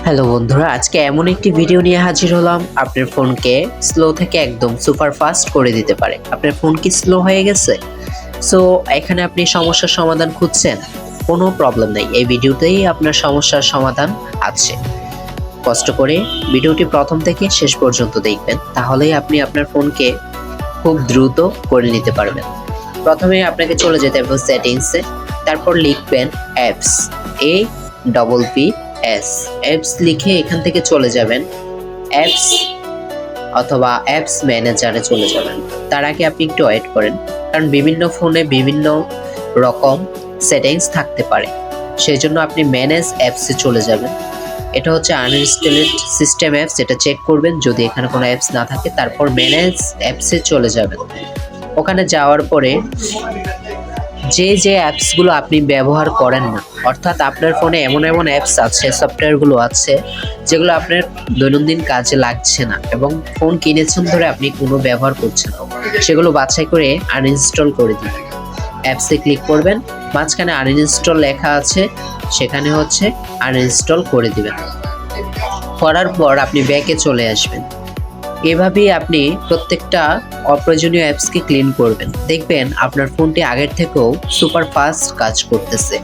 Hello বন্ধুরা, আজকে এমন একটি ভিডিও নিয়ে হাজির হলাম আপনার ফোনকে স্লো থেকে একদম সুপার ফাস্ট করে দিতে পারে। আপনার ফোন কি স্লো হয়ে গেছে? সো এখানে আপনি সমস্যার সমাধান খুঁজছেন, কোনো প্রবলেম নেই, এই ভিডিওতেই আপনার সমস্যার সমাধান আছে। কষ্ট করে ভিডিওটি প্রথম থেকে শেষ পর্যন্ত দেখবেন, তাহলেই আপনি আপনার ফোনকে খুব দ্রুত করে নিতে পারবেন। প্রথমে আপনাকে চলে যেতে হবে সেটিংসে, তারপর লিখবেন অ্যাপস, APPS, অ্যাপস লিখে এখান থেকে চলে যাবেন অ্যাপস অথবা অ্যাপস ম্যানেজারে চলে যাবেন। তার আগে আপনি একটু ওয়েট করেন, কারণ বিভিন্ন ফোনে বিভিন্ন রকম সেটিংস থাকতে পারে। সেই জন্য আপনি ম্যানেজ অ্যাপসে চলে যাবেন। এটা হচ্ছে আনইনস্টলেড সিস্টেম অ্যাপস, এটা চেক করবেন যদি এখানে কোনো অ্যাপস না থাকে। তারপর ম্যানেজ অ্যাপসে চলে যাবেন। ওখানে যাওয়ার পরে যে অ্যাপসগুলো আপনি ব্যবহার করেন না, অর্থাৎ আপনার ফোনে এমন এমন অ্যাপস আছে, সফটওয়্যারগুলো আছে যেগুলো আপনার দৈনন্দিন কাজে লাগছে না এবং ফোন কিনেছেন ধরে আপনি কোনো ব্যবহার করছেন না, সেগুলো বাছাই করে আনইনস্টল করে দিন। অ্যাপসে ক্লিক করবেন, মাঝখানে আনইনস্টল লেখা আছে, সেখানে হচ্ছে আনইনস্টল করে দিবেন। করার পর আপনি ব্যাকে চলে আসবেন। এভাবেই আপনি প্রত্যেকটা অপ্রয়োজনীয় অ্যাপসকে ক্লিন করবেন, দেখবেন আপনার ফোনটি আগের থেকেও সুপার ফাস্ট কাজ করতেছে।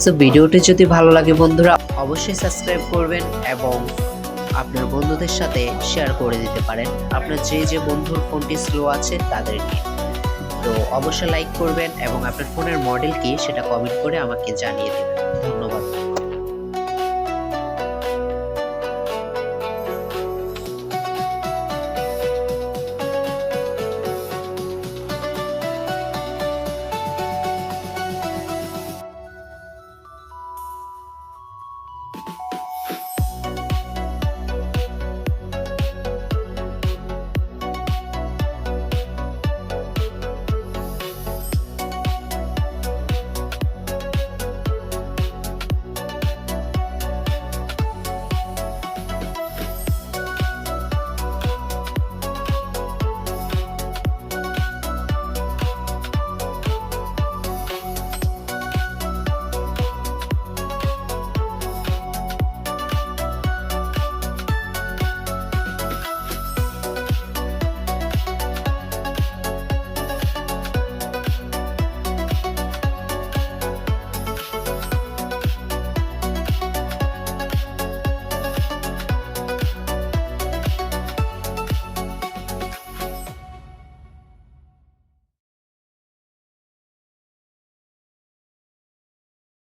সো ভিডিওটি যদি ভালো লাগে বন্ধুরা, অবশ্যই সাবস্ক্রাইব করবেন এবং আপনার বন্ধুদের সাথে শেয়ার করে দিতে পারেন, আপনার যে বন্ধুর ফোনটি স্লো আছে তাদেরকে। তো অবশ্যই লাইক করবেন এবং আপনার ফোনের মডেল কি সেটা কমেন্ট করে আমাকে জানিয়ে দেবেন। ধন্যবাদ।